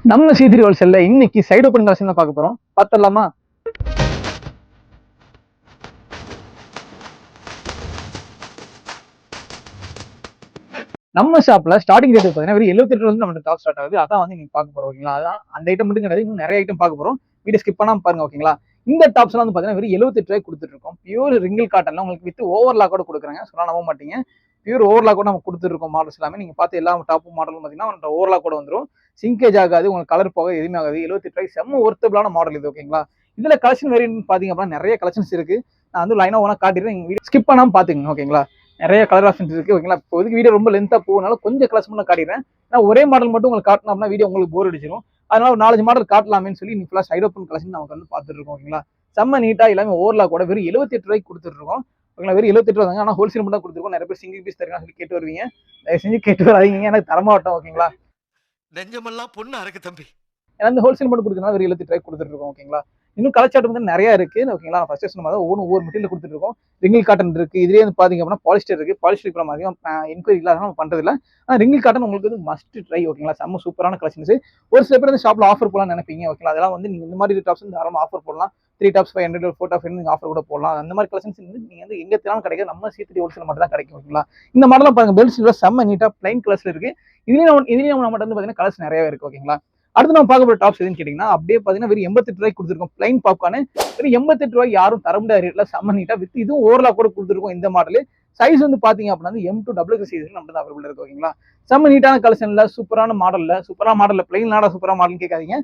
நம்ம C3 ஹோல்சேல்ல இன்னைக்கு side open collection தான் பார்க்க போறோம். பார்த்துடலாமா? நம்ம ஷாப்ல ஸ்டார்டிங் ரேட் பார்த்தீங்கன்னா வெறும் 78 வந்து நம்ம டாப் ஸ்டார்ட் ஆகுது. அதான் வந்து நீங்க பார்க்க போறோம். ஓகேங்களா? அதான் அந்த ஐட்டம் மட்டும் கிடையாது. இன்னும் நிறைய ஐட்டம் பார்க்க போறோம். வீடியோ ஸ்கிப் பண்ணாம பாருங்க. ஓகேங்களா? இந்த டாப்ஸ்லாம் வந்து பார்த்தீங்கன்னா வெறும் 78 கொடுத்துட்டு இருக்கோம். பியூர் ரிங்கிள் காட்டன்ல உங்களுக்கு வித் ஓவர்லாக்கோட கொடுக்குறாங்க. சொன்னா நம்ப மாட்டீங்க. பியூர் ஓவர்லாக்கோட நம்ம கொடுத்துருக்கோம் மாடல்ஸ் எல்லாமே. நீங்க பார்த்து எல்லா டாப் மாடலும் பார்த்தீங்கன்னா ஓவர்லாக்கோட வந்துடும். சிங்கேஜ் ஆகாது, உங்களுக்கு கலர் போக எதுவுமே ஆகாது. 78 செம்ம ஒர்த்தபிளான மாடல் இது. ஓகேங்களா? இதுல கலெக்ஷன் வேரியன்ட் பாத்தீங்க அப்படின்னா நிறைய கலெக்ஷன்ஸ் இருக்கு. நான் வந்து லைனா ஒன்னா காட்டிடுறேன். நீங்க வீடியோ ஸ்கிப் பண்ணாம பாத்துங்க. ஓகேங்களா? நிறைய கலர் ஆப்ஷன்ஸ் இருக்கு. ஓகேங்களா? இப்போதைக்கு வீடியோ ரொம்ப லென்த்தா போகனால கொஞ்சம் கலெக்ஷன் பண்ண காட்டிடுறேன். நான் ஒரே மாடல் மட்டும் உங்களுக்கு காட்டினோம்னா வீடியோ உங்களுக்கு போர் அடிச்சிடும். அதனால ஒரு 4 மாடல் காட்டலாமேன்னு சொல்லி நீங்க ஃபுல்லா சைட் ஓப்பன் கலெக்ஷன் நமக்கு வந்து பார்த்துட்டு இருக்கோம். ஓகேங்களா? செம்ம நீட்டா எல்லாமே ஓவர்லாக் கூட வெறும் 78 கொடுத்துட்டு இருக்கோம். ஓகேங்களா? வெறும் 78 தாங்க. ஆனா ஹோல்சேல் மட்டும் தான் கொடுத்துருக்கோம். நிறைய பேர் சிங்கிள் பீஸ் தருவாங்க சொல்லி கேட்டு வருவீங்க. தயவு செஞ்சு கேட்டு வராதீங்க. எனக்கு தரமாட்டோம். ஓகேங்களா? நெஞ்சமெல்லாம் பொண்ணு அறக்கு தம்பி. ஏன்னா இந்த ஹோல்சேல் மட்டும் கொடுக்குறதுனால வெறும் 78 கொடுத்துட்டு இருக்கோம். ஓகேங்களா? இன்னும் கலச்சாட்டு வந்து நிறைய இருக்கு. ஓகேங்களா? ஃபர்ஸ்ட் சொன்ன மாதிரி ஒவ்வொரு மெட்டீரியல் கொடுத்துட்டு இருக்கோம். ரிங்கிள் காட்டன் இருக்கு. இதுலேயே வந்து பாத்தீங்க அப்படின்னா பாலிஸ்டர் இருக்கு. பாலிஸ்டர் இப்போ நம்ம அதிகம் என்கொயரி இல்லாத நம்ம பண்றது இல்லை. ஆனால் ரிங்கிள் காட்டன் உங்களுக்கு வந்து மஸ்ட் ட்ரை. ஓகேங்களா? செம்ம சூப்பரான கலெக்ஷன்ஸ். ஒரு சில பேர் வந்து ஷாப்ல ஆஃபர் போடலாம் நினைப்பீங்க. ஓகேங்களா? அதெல்லாம் வந்து நீங்க இந்த மாதிரி டாப்ஸ் வந்து தாராளமாக ஆஃபர் போடலாம். 3 டாப்ஸ் 500 4 டாப்ஸ் நீங்க ஆஃபர் கூட போடலாம். அந்த மாதிரி கலெக்ஷன்ஸ் வந்து நீங்க வந்து எங்க தேனாலும் கிடைக்கும். நம்ம C3 ஹோல்சேல் மட்டும் தான் கிடைக்கும். ஓகேங்களா? இந்த மாடலாம் பாருங்க, பெல்ட் செம்ம நீட்டா பிளைன் கலர்ஸ்ல இருக்கு. இதுலயும் நம்ம வந்து பாத்தீங்கன்னா கலர்ஸ் நிறையவே இருக்கு. ஓகேங்களா? அடுத்து நம்ம பார்க்க போற டாப்ஸ் எதுன்னு கேட்டீங்கன்னா அப்படியே பாத்தீங்கன்னா வெறும் 88 கொடுத்துருக்கோம். பிளைன் பாப்கார்னு வெறும் 88 யாரும் தர முடியாத ரேட்ல செம்ம நீட்டா வித் இதுவும் ஓவர்லாக் கூட கொடுத்துருக்கோம். இந்த மாடல் சைஸ் வந்து பாத்தீங்க அப்படின்னா M2 டபுள் சைஸ் நம்ம தான் அவைலபிள் இருக்கு. ஓகேங்களா? செம்ம நீட்டான கலெக்ஷன்ல சூப்பரான மாடல்ல பிளைன் நாடா சூப்பரா மாடல் கேட்காதீங்க.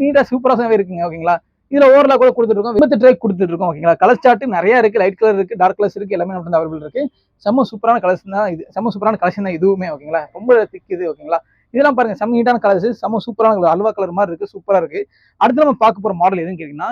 நீட்டா சூப்பராகவே இருக்குங்க. ஓகேங்களா? இதுல ஓவர்லாக் கூட கொடுத்துருக்கோம். 88 கொடுத்துருக்கோம். ஓகேங்களா? கலர் சார்ட் நிறைய இருக்கு. லைட் கலர் இருக்கு, டார்க் கலர்ஸ் இருக்கு, எல்லாமே நம்ம அவைலபிள் இருக்கு. செம்ம சூப்பரான கலெக்ஷன் தான் இது. செம்ம சூப்பரான கலெக்ஷன் தான் இதுவுமே. ஓகேங்களா? ரொம்ப திக் இது. ஓகேங்களா? இதெல்லாம் பாருங்க, செம்ம நீட்டான கலர்ஸ், செம்ம சூப்பரான கலர், அல்வா கலர் மாதிரி இருக்கு, சூப்பரா இருக்கு. அடுத்து நம்ம பார்க்க போற மாடல் எதுன்னு கேட்டீங்கன்னா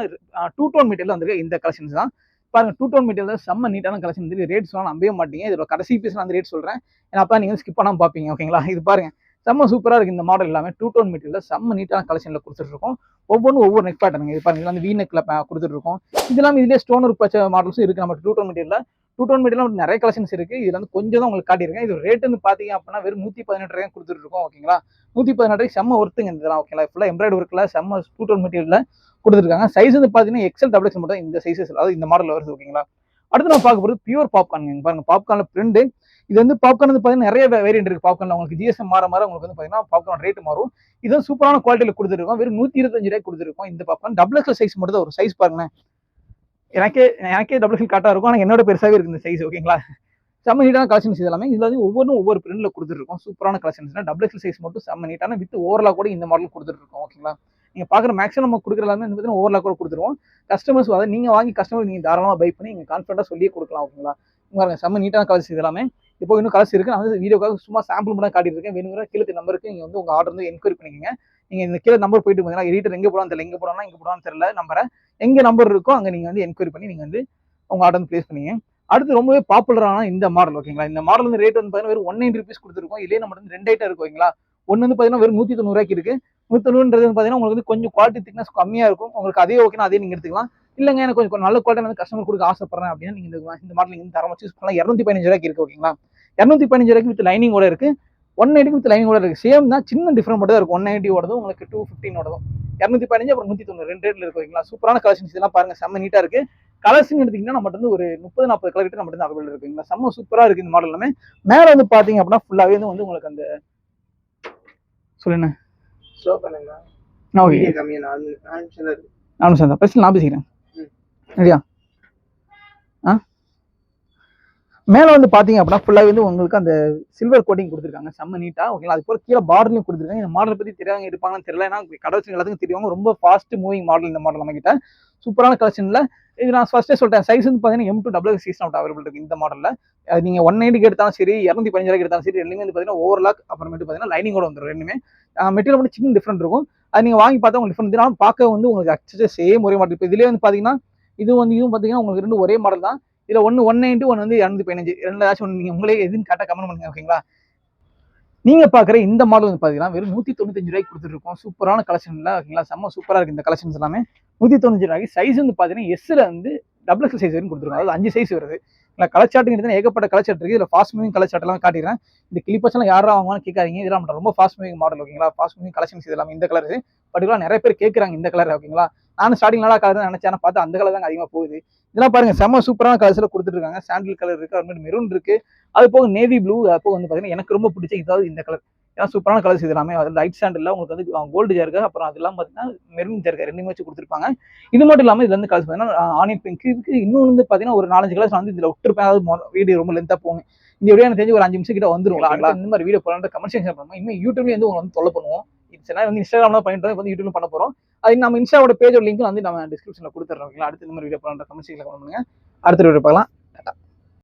டூ டோன் மெட்டீரியல் வந்து இந்த கலெக்ஷன்ஸ் தான். பாருங்க, டூ டோன் மெட்டீரியல் செம்ம நீட்டான கலெக்ஷன். இது ரேட் சொன்னா நம்பவே மாட்டீங்க. இதோட கடைசி பீஸ் நான் ரேட் சொல்றேன். ஏன்னா அப்ப நீங்க ஸ்கிப் பண்ணாம பாப்பீங்க. ஓகேங்களா? இது பாருங்க, செம்ம சூப்பரா இருக்கு. இந்த மாடல் எல்லாமே டூ டோன் மெட்டீரியல் செம்ம நீட்டான கலெக்ஷன்ல கொடுத்துட்டு இருக்கோம். ஒவ்வொன்றும் ஒவ்வொரு நெக் பேட்டர்னுங்க. இது பாருங்க, வந்து வி நெக்ல கொடுத்துட்டு இருக்கோம். இதெல்லாம் இதுலேயே ஸ்டோன் ஒர்க் பச்ச மாடல்ஸும் இருக்கு. நம்ம டூ டோன் மெட்டீரியல் நிறைய கலெக்ஷன்ஸ் இருக்கு. இதுல வந்து கொஞ்சம் தான் உங்களுக்கு காட்டியிருக்கேன். இது ரேட் வந்து பாத்தீங்க அப்படின்னா வெறும் 118 கொடுத்துட்டு இருக்கோம். ஓகேங்களா? 118 செம்ம ஒர்த்துங்க இதெல்லாம். ஓகேங்களா? ஃபுல்லா எம்ப்ராய்டரி ஒர்க்ல செம்ம டூ டோன் மெட்டீரியல்ல கொடுத்துருக்காங்க. சைஸ் வந்து பாத்தீங்கன்னா எக்ஸல் டபுள் எக்ஸல் மட்டும் இந்த சைஸஸ், அதாவது இந்த மாடல் வருது. ஓகேங்களா? அடுத்து நம்ம பார்க்க போறது பியூர் பாப்கார்ன். பாருங்க, பாப்கார்ன்ல பிரிண்ட். இது வந்து பாப்கார்ன் வந்து பாத்தீங்கன்னா நிறைய வேரியன்ட் இருக்கு. பாப்கார்ன்ல உங்களுக்கு GSM மாற உங்களுக்கு வந்து பாத்தீங்கன்னா பாப்கார்ன் ரேட் மாறும். இது சூப்பரான குவாலிட்டியில கொடுத்துருக்கோம். வெறும் 125 கொடுத்துருக்கோம். இந்த பாப்கார்ன் டபுள் எக்ஸல் சைஸ் மட்டும் தான் ஒரு சைஸ். பாருங்க, எனக்கே டபுள் எக்ஸல் காட்டா இருக்கும். ஆனா என்னோட பெருசாவே இருக்கு இந்த சைஸ். ஓகேங்களா? செம்ம நீட்டான கலெக்ஷன்ஸ் இதெல்லாமே. இதுல வந்து ஒவ்வொரு பிரிண்ட்ல கொடுத்துருக்கோம். சூப்பரான கலெக்ஷன்ஸ். டபுள் எக்ஸல் சைஸ் மட்டும் செம்ம நீட்டான வித் ஓவர்லாக் கூட இந்த மாடல் கொடுத்துட்டு இருக்கோம். ஓகேங்களா? நீங்க பாக்குற மேக்ஸிமம் நம்ம கொடுக்குற எல்லாமே வந்து ஓவர்லாக் கூட கொடுத்துருவோம். கஸ்டமர்ஸ் அதை நீங்க வாங்கி கஸ்டமர் நீங்க தாராளமா பை பண்ணி நீங்க கான்ஃபிடண்டா சொல்லியே கொடுக்கலாம். ஓகேங்களா? பாருங்க, செம்ம நீட்டான கலர்ஸ் இதெல்லாமே. இப்போ இன்னும் கலர்ஸ் இருக்கு. நான் வந்து வீடியோக்காக சும்மா சாம்பிள் மட்டும் காட்டிட்டு இருக்கேன். வேணுங்கிற கீழே நம்பருக்கு நீங்க வந்து உங்க ஆர்டர் வந்து என்கொயரி பண்ணிக்கங்க. நீங்க இந்த கீழே நம்பர் போயிட்டு பாத்தீங்கன்னா எடிட்டர் எங்க போடான்னு தெரியல, எங்க போடான்னு தெரியல நம்பரை. எங்க நம்பர் இருக்கோ அங்க நீங்க வந்து என்கொயரி பண்ணி நீங்க வந்து உங்க ஆர்டர் பிளேஸ் பண்ணீங்க. அடுத்து ரொம்பவே பாப்புலரான இந்த மாடல். ஓகேங்களா? இந்த மாடல் வந்து ரேட் வந்து பாத்தீங்கன்னா வெறும் 190 கொடுத்துருக்கோம். இதுலேயே நம்ம வந்து 2 ஐட்டம் இருக்கு. ஓகேங்களா? ஒன்னு வந்து பாத்தீங்கன்னா வெறும் 190 இருக்கு. 190 பாத்தீங்கன்னா உங்களுக்கு வந்து கொஞ்சம் குவாலிட்டி திக்னஸ் கம்மியா இருக்கும். உங்களுக்கு அதே ஓகேனா அதே நீங்க எடுத்துக்கலாம். இல்லங்க, எனக்கு கொஞ்சம் நல்ல குவாலிட்டி வந்து கஸ்டமர் கொடுக்க ஆசைப்படுறேன் அப்படின்னா நீங்க இந்த மாடல் நீங்க தரமா சூஸ் பண்ணலாம். 215 இருக்கு. ஓகேங்களா? 215 வித் லைனிங் ஓட இருக்கு. 190 வித் லைனிங் ஓட இருக்கு. சேம் தான், சின்ன டிஃபரெண்ட் மட்டும் தான் இருக்கும். 190 ஓடதும் உங்களுக்கு 215 ஓடதும் 215 அப்புறம் 190 2 ரேட்ல இருக்கு. ஓகேங்களா? சூப்பரான கலெக்ஷன்ஸ் இதெல்லாம் பாருங்க, செம்ம நீட்டா இருக்கு. கலர்ஸ் எடுத்தீங்கன்னா நம்ம வந்து ஒரு 30-40 கலர் கிட்ட நம்ம அவைலபிள் இருக்குங்களா? செம்ம சூப்பரா இருக்கு இந்த மாடல் எல்லாமே. மேல வந்து பாத்தீங்க அப்படின்னா ஃபுல்லாவே வந்து உங்களுக்கு அந்த சொல்லுங்க ஸ்லோ பண்ணுங்க. ஓகே, கம்மியா நானும் சார் பேசல, நான் பேசிக்கிறேன். சரியா? மேல வந்து பாத்தீங்க அப்படின்னா ஃபுல்லா வந்து உங்களுக்கு அந்த சில்வர் கோட்டிங் கொடுத்துருக்காங்க. செம்ம நீட்டா. ஓகேங்களா? அது போல கீழே பார்டர்லையும் கொடுத்துருக்காங்க. இந்த மாடல் பத்தி தெரியாதவங்க இருப்பாங்கன்னு தெரியல. ஏன்னா கடவுள் எல்லாத்துக்கும் தெரியும். ரொம்ப ஃபாஸ்ட் மூவிங் மாடல் இந்த மாடல் நம்ம கிட்ட. சூப்பரான கலெக்ஷன்ல இது நான் ஃபர்ஸ்டே சொல்லிட்டேன். சைஸ் வந்து பாத்தீங்கன்னா M2 டபுள் சைஸ் அவைலபிள் இருக்கு இந்த மாடல்ல. நீங்க 190 எடுத்தாலும் சரி, 215 எடுத்தாலும் சரி, ரெண்டுமே வந்து பாத்தீங்கன்னா ஓவர்லாக் அப்புறமேட்டு பாத்தீங்கன்னா லைனிங்கோட வந்துடும். ரெண்டுமே மெட்டீரியல் மட்டும் சின்ன டிஃபரெண்ட் இருக்கும். அது நீங்க வாங்கி பார்த்தா உங்களுக்கு டிஃபரெண்ட் தெரியும். பார்க்க வந்து உங்களுக்கு அச்சே சேம் ஒரே மாடல். இப்போ இதுலேயே வந்து பாத்தீங்கன்னா இதுவும் பாத்தீங்கன்னா உங்களுக்கு ரெண்டு ஒரே மாடல் தான். இதுல 190 ஒன்னு வந்து 215 ரெண்டு ஏதாச்சும் ஒன்று நீங்க உங்களே எதுன்னு கேட்டா கமெண்ட் பண்ணுங்க. ஓகேங்களா? நீங்க பாக்குற இந்த மாடல் வந்து பாத்தீங்கன்னா வெறும் 195 கொடுத்துருக்கோம். சூப்பரான கலெக்ஷன்ல. ஓகேங்களா? செம்ம சூப்பரா இருக்கு இந்த கலெக்ஷன்ஸ் எல்லாமே. 195 சைஸ் வந்து பாத்தீங்கன்னா எஸ்ல வந்து டபுள் எக்ஸல் சைஸ் வரைக்கும் கொடுத்துருக்கோம். அதாவது 5 சைஸ் வருது. இல்லை கலர் சார்ட்டுங்கிறது ஏகப்பட்ட கலர் சார்ட் இருக்குது. இதில் ஃபாஸ்ட் மூவிங் கலர் சார்ட் எல்லாம் காட்டிடுறேன். இந்த கிளிப்பர்ஸ்லாம் யாரா வாங்குவான்னு கேட்காதீங்க. இதெல்லாம் ரொம்ப ஃபாஸ்ட் மூவிங் மாடல் ஓகேங்களா. ஃபாஸ்ட் மூவிங் கலெக்ஷன்ஸ் இதெல்லாம் இந்த கலர் பர்டிகுலர் நிறைய பேர் கேட்குறாங்க இந்த கலர் ஓகேங்களா. நானும் ஸ்டார்டிங் நல்லா கலர் தான் நினைச்சேன், ஆனால் பார்த்தா அந்த கலர் தான் அதிகமாக போகுது. இதெல்லாம் பாருங்க செம்ம சூப்பரான கலர்ஸ்ல கொடுத்துட்டு இருக்காங்க. சாண்டில் கலர் இருக்கு, அது மாதிரி மெரூன் இருக்கு, அது போக நேவி ப்ளூ, அது போக வந்து பார்த்தீங்கன்னா எனக்கு ரொம்ப பிடிச்ச இதாவது இந்த கலர். ஏன்னா சூப்பரான கலர்ஸ் இது எல்லாமே. அது லைட் சாண்டில் உங்களுக்கு வந்து கோல்டு ஜர்க்கு, அப்புறம் அதெல்லாம் பார்த்தீங்கன்னா மெரூன் ஜர்க்கு ரெண்டுமே வச்சு கொடுத்துருப்பாங்க. இது மட்டும் இல்லாமல் இதுல இருந்து கலர்ஸ் பார்த்தீங்கன்னா ஆனியன் பிங்க் இருக்கு. இன்னும் வந்து பார்த்தீங்கன்னா ஒரு 4-5 கலர்ஸ் வந்து இதுல விட்டுருப்பேன். அதாவது வீடியோ ரொம்ப லென்த்தா போங்க. இந்த வீடியோ எனக்கு தெரிஞ்சு ஒரு 5 நிமிஷம் கிட்ட வந்துருங்களா. இந்த மாதிரி வீடியோ போலான்ற கமெண்ட் செக்ஷன் பண்ணுவோம். இனிமேல் யூடியூப்லேயே வந்து உங்களை வந்து தொல்லை பண்ணுவோம். இது வந்து இன்ஸ்டாகிராம்ல பண்ணிட்டு வந்து யூடியூப்ல பண்ண போறோம். அது நம்ம இன்ஸ்டாவோட பேஜோட லிங்க் வந்து நம்ம டிஸ்கிரிப்ஷன்ல கொடுத்துறோம். அடுத்து இந்த மாதிரி வீடியோ போலான்ற கமெண்ட் செக்ஷன்ல கமெண்ட் பண்ணுங்க. அடுத்த வீடியோ பார்க்கலாம்.